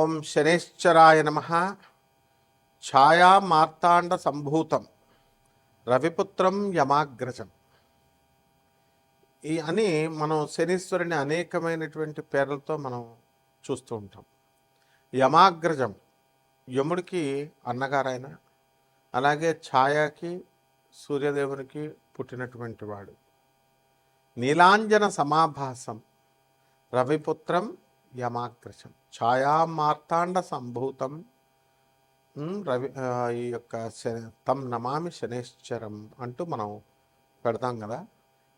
ఓం శనేశ్చరాయ నమః. ఛాయా మార్తాండ సంభూతం రవిపుత్రం యమాగ్రజం. అని మనం శనీశ్వరుని అనేకమైనటువంటి పేర్లతో మనం చూస్తూ ఉంటాం. యమాగ్రజం యముడికి అన్నగారైన, అలాగే ఛాయాకి సూర్యదేవునికి పుట్టినటువంటి వాడు. నీలాంజన సమాభాసం రవిపుత్రం యమాగ్రజం. ఛాయా మార్తాండ సంభూతం రవి ఈ యొక్క తం నమామి శనేశ్వరం అంటూ మనం పెడతాం కదా.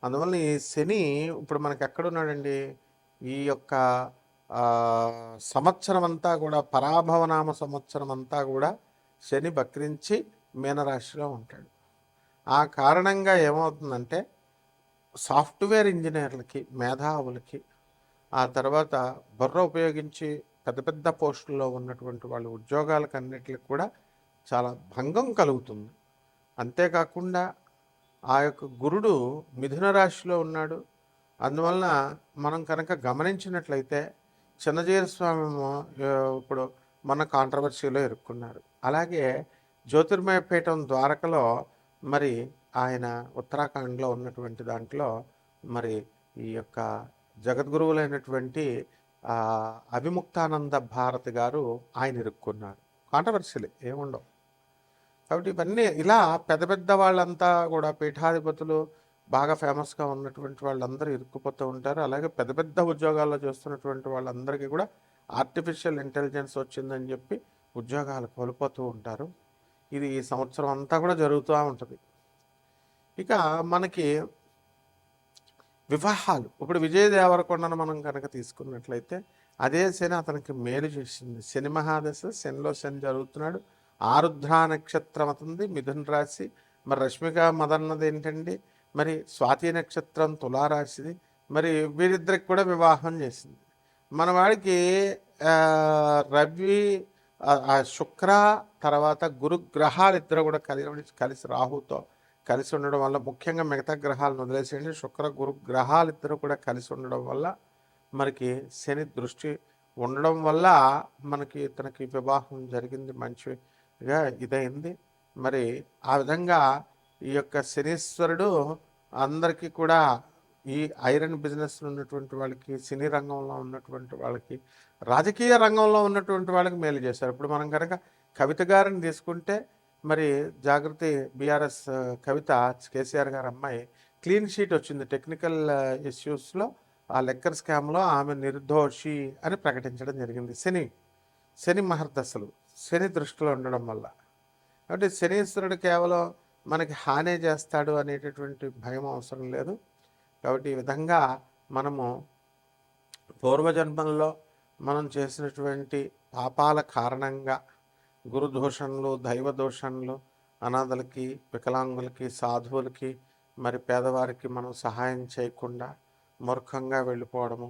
అందువల్ల ఈ శని ఇప్పుడు మనకి ఎక్కడున్నాడండి? ఈ యొక్క సంవత్సరం అంతా కూడా, పరాభవనామ సంవత్సరం అంతా కూడా శని బక్రించి మీనరాశిలో ఉంటాడు. ఆ కారణంగా ఏమవుతుందంటే సాఫ్ట్వేర్ ఇంజనీర్లకి, మేధావులకి, ఆ తర్వాత బుర్ర ఉపయోగించి పెద్ద పెద్ద పోస్టుల్లో ఉన్నటువంటి వాళ్ళు ఉద్యోగాలకు అన్నిటికి కూడా చాలా భంగం కలుగుతుంది. అంతేకాకుండా ఆ యొక్క గురుడు మిథున రాశిలో ఉన్నాడు. అందువలన మనం కనుక గమనించినట్లయితే చిన్నజీర స్వామి ఇప్పుడు మన కాంట్రవర్సీలో ఇరుక్కున్నారు. అలాగే జ్యోతిర్మయ పీఠం ద్వారకలో మరి ఆయన ఉత్తరాఖండ్లో ఉన్నటువంటి దాంట్లో మరి ఈ యొక్క జగద్గురువులైనటువంటి అవిముక్తానంద భారతి గారు ఆయన ఇరుక్కున్నారు. కాంట్రవర్సీలే ఏముండవు. కాబట్టి ఇవన్నీ ఇలా పెద్ద పెద్ద వాళ్ళంతా కూడా పీఠాధిపతులు, బాగా ఫేమస్గా ఉన్నటువంటి వాళ్ళందరూ ఇరుక్కుపోతూ ఉంటారు. అలాగే పెద్ద పెద్ద ఉద్యోగాల్లో చేస్తున్నటువంటి వాళ్ళందరికీ కూడా ఆర్టిఫిషియల్ ఇంటెలిజెన్స్ వచ్చిందని చెప్పి ఉద్యోగాలు కోల్పోతూ ఉంటారు. ఇది ఈ సంవత్సరం అంతా కూడా జరుగుతూ ఉంటుంది. ఇక మనకి వివాహాలు, ఇప్పుడు విజయ దేవరకొండను మనం కనుక తీసుకున్నట్లయితే అదే శని అతనికి మేలు చేసింది. శని మహాదశ, శనిలో శని జరుగుతున్నాడు. ఆరుద్ర నక్షత్రం అతనిది, మిథున రాశి. మరి రష్మిక మదన్నది ఏంటండి? మరి స్వాతి నక్షత్రం తులారాశిది. మరి వీరిద్దరికి కూడా వివాహం చేసింది. మన వాడికి రవి, శుక్ర, తర్వాత గురు గ్రహాలు ఇద్దరు కూడా కలిసి రాహుతో కలిసి ఉండడం వల్ల, ముఖ్యంగా మిగతా గ్రహాలను వదిలేసేయండి, శుక్ర గురు గ్రహాలు ఇద్దరు కూడా కలిసి ఉండడం వల్ల మనకి శని దృష్టి ఉండడం వల్ల మనకి తనకి వివాహం జరిగింది, మంచిగా ఇదైంది. మరి ఆ విధంగా ఈ యొక్క శనీశ్వరుడు అందరికీ కూడా ఈ ఐరన్ బిజినెస్లో ఉన్నటువంటి వాళ్ళకి, సినీ రంగంలో ఉన్నటువంటి వాళ్ళకి, రాజకీయ రంగంలో ఉన్నటువంటి వాళ్ళకి మేలు చేశారు. ఇప్పుడు మనం కనుక కవిత గారిని తీసుకుంటే మరి జాగృతి బీఆర్ఎస్ కవిత, కేసీఆర్ గారి అమ్మాయి, క్లీన్ షీట్ వచ్చింది టెక్నికల్ ఇష్యూస్లో. ఆ లెక్కర్ స్కామ్లో ఆమె నిర్దోషి అని ప్రకటించడం జరిగింది. శని మహర్దశలు శని దృష్టిలో ఉండడం వల్ల. కాబట్టి శనీశ్వరుడు కేవలం మనకి హాని చేస్తాడు అనేటటువంటి భయం అవసరం లేదు. కాబట్టి ఈ విధంగా మనము పూర్వజన్మల్లో మనం చేసినటువంటి పాపాల కారణంగా గురుదోషణలు, దైవ దోషణలు, అనాథలకి, వికలాంగులకి, సాధువులకి, మరి పేదవారికి మనం సహాయం చేయకుండా మూర్ఖంగా వెళ్ళిపోవడము,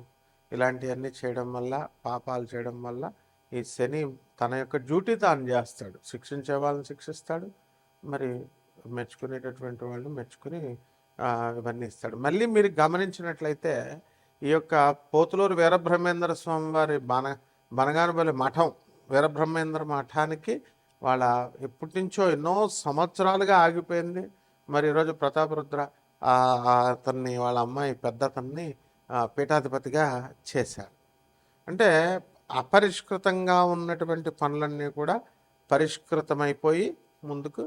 ఇలాంటివన్నీ చేయడం వల్ల, పాపాలు చేయడం వల్ల ఈ శని తన యొక్క డ్యూటీ తాను చేస్తాడు. శిక్షించే వాళ్ళని శిక్షిస్తాడు, మరి మెచ్చుకునేటటువంటి వాళ్ళని మెచ్చుకుని ఇవన్నీ ఇస్తాడు. మళ్ళీ మీరు గమనించినట్లయితే ఈ యొక్క పోతులూరు వీరబ్రహ్మేంద్ర స్వామి వారి బనగానపల్లి మఠం, వీరబ్రహ్మేంద్ర మఠానికి వాళ్ళ ఎప్పటి నుంచో ఎన్నో సంవత్సరాలుగా ఆగిపోయింది. మరి ఈరోజు ప్రతాపరుద్ర అతన్ని, వాళ్ళ అమ్మాయి పెద్ద అతన్ని పీఠాధిపతిగా చేశారు. అంటే అపరిష్కృతంగా ఉన్నటువంటి పనులన్నీ కూడా పరిష్కృతమైపోయి ముందుకు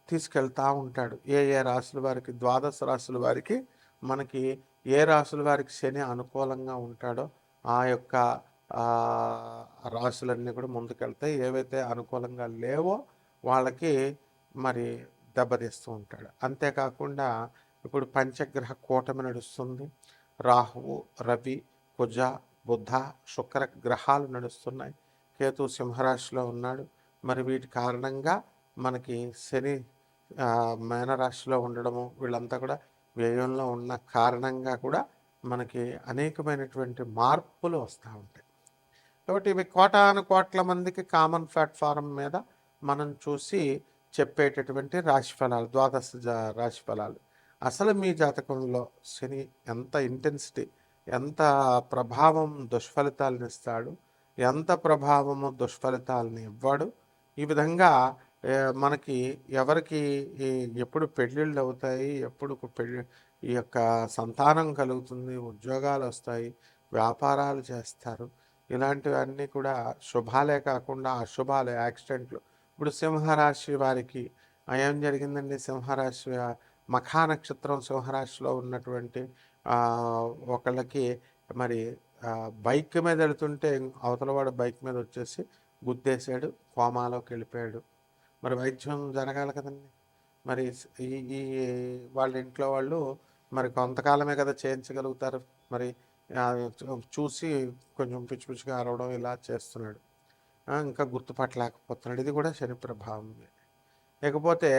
తీసుకెళ్తూ ఉంటాడు. ఏ రాశుల వారికి, ద్వాదశ రాశుల వారికి, మనకి ఏ రాశుల వారికి శని అనుకూలంగా ఉంటాడో ఆ యొక్క రాశులన్నీ కూడా ముందుకెళ్తాయి. ఏవైతే అనుకూలంగా లేవో వాళ్ళకి మరి దెబ్బతీస్తూ ఉంటాడు. అంతేకాకుండా ఇప్పుడు పంచగ్రహ కూటమి నడుస్తుంది. రాహువు, రవి, కుజ, బుధ, శుక్ర గ్రహాలు నడుస్తున్నాయి. కేతు సింహరాశిలో ఉన్నాడు. మరి వీటి కారణంగా మనకి శని మీనరాశిలో ఉండడము, వీళ్ళంతా కూడా వ్యయంలో ఉన్న కారణంగా కూడా మనకి అనేకమైనటువంటి మార్పులు వస్తూ ఉంటాయి. కాబట్టి ఇవి కోటాను కోట్ల మందికి కామన్ ప్లాట్ఫారం మీద మనం చూసి చెప్పేటటువంటి రాశిఫలాలు, ద్వాదశ రాశిఫలాలు. అసలు మీ జాతకంలో శని ఎంత ఇంటెన్సిటీ, ఎంత ప్రభావం, దుష్ఫలితాలను ఇస్తాడు, ఎంత ప్రభావము దుష్ఫలితాలని ఇవ్వడు. ఈ విధంగా మనకి ఎవరికి ఎప్పుడు పెళ్ళిళ్ళు అవుతాయి, ఎప్పుడు పెళ్ళి ఈ యొక్క సంతానం కలుగుతుంది, ఉద్యోగాలు వస్తాయి, వ్యాపారాలు చేస్తారు, ఇలాంటివన్నీ కూడా శుభాలే కాకుండా అశుభాలు, యాక్సిడెంట్లు. ఇప్పుడు సింహరాశి వారికి ఏం జరిగిందండి? సింహరాశి మఖా నక్షత్రం సింహరాశిలో ఉన్నటువంటి ఒకళ్ళకి మరి బైక్ మీద వెళుతుంటే అవతలవాడు బైక్ మీద వచ్చేసి గుద్దేశాడు, కోమాలోకి వెళ్ళిపోయాడు. మరి వైద్యం జరగాలి కదండి. మరి ఈ ఈ వాళ్ళ ఇంట్లో వాళ్ళు మరి కొంతకాలమే కదా చేయించగలుగుతారు. మరి చూసి కొంచెం పిచ్చి పిచ్చిగా అరవడం ఇలా చేస్తున్నాడు, ఇంకా గుర్తుపట్టలేకపోతున్నాడు. ఇది కూడా శని ప్రభావం. లేకపోతే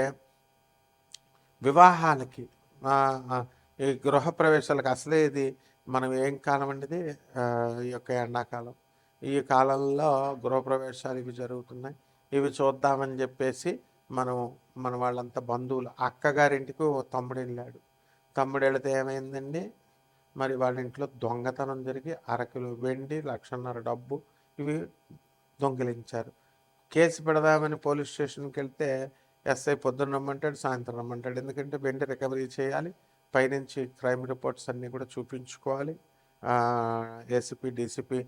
వివాహాలకి, ఈ గృహప్రవేశాలకు అసలే ఇది మనం ఏం కాలం అండి ఇది, ఈ యొక్క ఎండాకాలం. ఈ కాలంలో గృహప్రవేశాలు ఇవి జరుగుతున్నాయి. ఇవి చూద్దామని చెప్పేసి మన వాళ్ళంతా బంధువులు, అక్కగారింటికి తమ్ముడు వెళ్ళాడు. తమ్ముడు వెళితే ఏమైందండి? మరి వాళ్ళ ఇంట్లో దొంగతనం జరిగి అరకిలో వెండి, 1,50,000 డబ్బు ఇవి దొంగిలించారు. కేసు పెడదామని పోలీస్ స్టేషన్కి వెళ్తే ఎస్ఐ పొద్దున్న రమ్మంటాడు, సాయంత్రం రమ్మంటాడు. ఎందుకంటే వెండి రికవరీ చేయాలి, పైనుంచి క్రైమ్ రిపోర్ట్స్ అన్నీ కూడా చూపించుకోవాలి. ఏసీపీ, డీసీపీ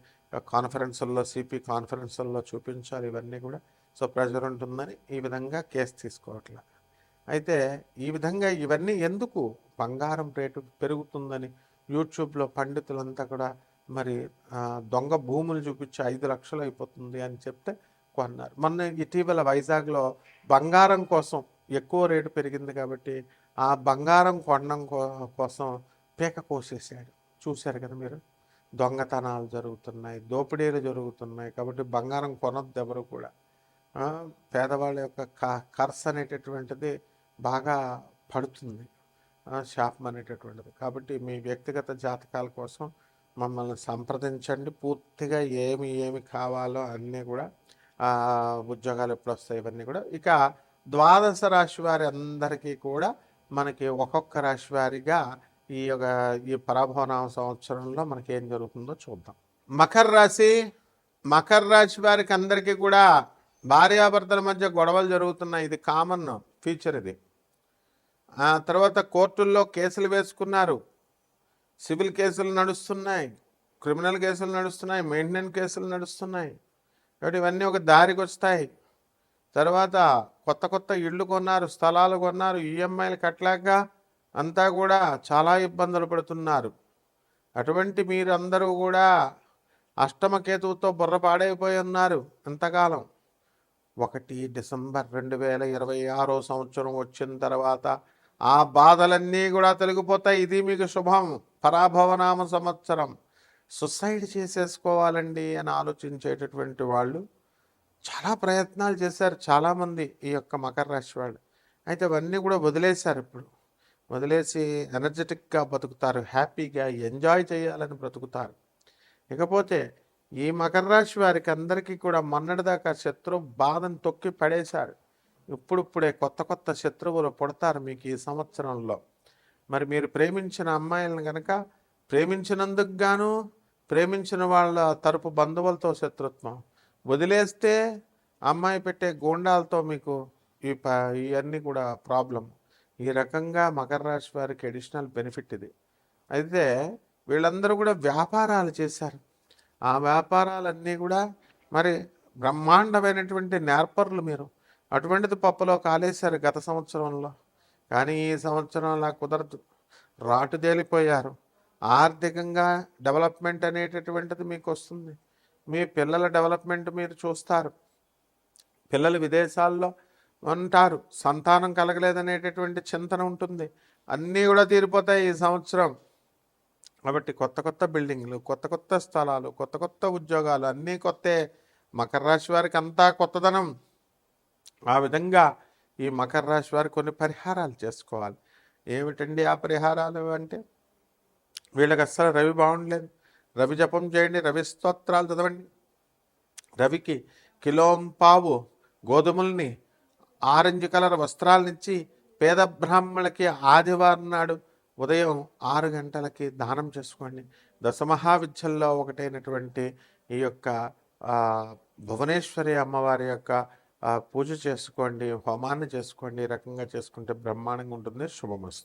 కాన్ఫరెన్సుల్లో, సిపి కాన్ఫరెన్సుల్లో చూపించాలి ఇవన్నీ కూడా. సో ప్రెజర్ ఉంటుందని ఈ విధంగా కేసు తీసుకోవట్లా. అయితే ఈ విధంగా ఇవన్నీ ఎందుకు? బంగారం రేటు పెరుగుతుందని యూట్యూబ్లో పండితులంతా కూడా మరి దొంగ భూములు చూపించి 5 లక్షలు అయిపోతుంది అని చెప్తే కొన్నారు. మొన్న ఇటీవల వైజాగ్లో బంగారం కోసం ఎక్కువ రేటు పెరిగింది కాబట్టి ఆ బంగారం కొనడం కోసం పీక కోసేసాడు. చూశారు కదా మీరు. దొంగతనాలు జరుగుతున్నాయి, దోపిడీలు జరుగుతున్నాయి. కాబట్టి బంగారం కొనొద్దు ఎవరు కూడా. పేదవాళ్ళ యొక్క ఖర్చు అనేటటువంటిది బాగా పడుతుంది, శాపం అనేటటువంటిది. కాబట్టి మీ వ్యక్తిగత జాతకాల కోసం మమ్మల్ని సంప్రదించండి. పూర్తిగా ఏమి కావాలో అన్నీ కూడా, ఉద్యోగాలు ఎప్పుడు వస్తాయి ఇవన్నీ కూడా. ఇక ద్వాదశ రాశి వారి అందరికీ కూడా మనకి ఒక్కొక్క రాశి వారిగా ఈ పరాభవనామ సంవత్సరంలో మనకి ఏం జరుగుతుందో చూద్దాం. మకర రాశి వారికి అందరికీ కూడా భార్యాభర్తల మధ్య గొడవలు జరుగుతున్నాయి. ఇది కామన్ ఫీచర్ ఇది. తర్వాత కోర్టుల్లో కేసులు వేసుకున్నారు, సివిల్ కేసులు నడుస్తున్నాయి, క్రిమినల్ కేసులు నడుస్తున్నాయి, మెయింటెనెన్స్ కేసులు నడుస్తున్నాయి. కాబట్టి ఇవన్నీ ఒక దారికి వస్తాయి. తర్వాత కొత్త ఇళ్ళు కొన్నారు, స్థలాలు కొన్నారు, ఈఎంఐలు కట్టలేక అంతా కూడా చాలా ఇబ్బందులు పడుతున్నారు. అటువంటి మీరందరూ కూడా అష్టమకేతువుతో బుర్ర పాడైపోయి ఉన్నారు ఎంతకాలం. 1 డిసెంబర్ 2026 సంవత్సరం వచ్చిన తర్వాత ఆ బాధలన్నీ కూడా తొలగిపోతాయి. ఇది మీకు శుభం. పరాభవనామ సంవత్సరం. సుసైడ్ చేసేసుకోవాలండి అని ఆలోచించేటటువంటి వాళ్ళు చాలా ప్రయత్నాలు చేశారు చాలామంది, ఈ యొక్క మకర రాశి వాళ్ళు. అయితే అవన్నీ కూడా వదిలేశారు. ఇప్పుడు వదిలేసి ఎనర్జెటిక్గా బతుకుతారు, హ్యాపీగా ఎంజాయ్ చేయాలని బ్రతుకుతారు. ఇకపోతే ఈ మకర రాశి వారికి అందరికీ కూడా మొన్నటిదాకా శత్రువు బాధను తొక్కి పడేశారు. ఇప్పుడిప్పుడే కొత్త శత్రువులు పుడతారు మీకు ఈ సంవత్సరంలో. మరి మీరు ప్రేమించిన అమ్మాయిలను కనుక ప్రేమించినందుకు గాను ప్రేమించిన వాళ్ళ తరపు బంధువులతో శత్రుత్వం, వదిలేస్తే అమ్మాయి పెట్టే గూండాలతో మీకు ఇవన్నీ కూడా ప్రాబ్లం. ఈ రకంగా మకర రాశి వారికి అడిషనల్ బెనిఫిట్ ఇది. అయితే వీళ్ళందరూ కూడా వ్యాపారాలు చేశారు. ఆ వ్యాపారాలన్నీ కూడా మరి బ్రహ్మాండమైనటువంటి నేర్పరులు మీరు. అటువంటిది పప్పులో కాలేశారు గత సంవత్సరంలో. కానీ ఈ సంవత్సరం అలా కుదరదు, రాటుదేలిపోయారు. ఆర్థికంగా డెవలప్మెంట్ అనేటటువంటిది మీకు వస్తుంది. మీ పిల్లల డెవలప్మెంట్ మీరు చూస్తారు. పిల్లలు విదేశాల్లో ఉంటారు, సంతానం కలగలేదనేటటువంటి చింతన ఉంటుంది. అన్నీ కూడా తీరిపోతాయి ఈ సంవత్సరం. కాబట్టి కొత్త బిల్డింగ్లు, కొత్త స్థలాలు, కొత్త ఉద్యోగాలు అన్నీ కొత్తే. మకర రాశి వారికి అంతా కొత్తదనం. ఆ విధంగా ఈ మకర రాశి వారు కొన్ని పరిహారాలు చేసుకోవాలి. ఏమిటండి ఆ పరిహారాలు అంటే, వీళ్ళకి అస్సలు రవి బాగుండలేదు. రవి జపం చేయండి, రవి స్తోత్రాలు చదవండి. రవికి కిలోంపావు గోధుమల్ని, ఆరెంజ్ కలర్ వస్త్రాలనిచ్చి పేద బ్రాహ్మణులకి ఆదివారం నాడు ఉదయం 6 గంటలకి దానం చేసుకోండి. దశమహావిద్యల్లో ఒకటైనటువంటి ఈ యొక్క భువనేశ్వరి అమ్మవారి యొక్క పూజ చేసుకోండి, హోమాన్ని చేసుకోండి. ఈ రకంగా చేసుకుంటే బ్రహ్మాండంగా ఉంటుంది. శుభమస్తు.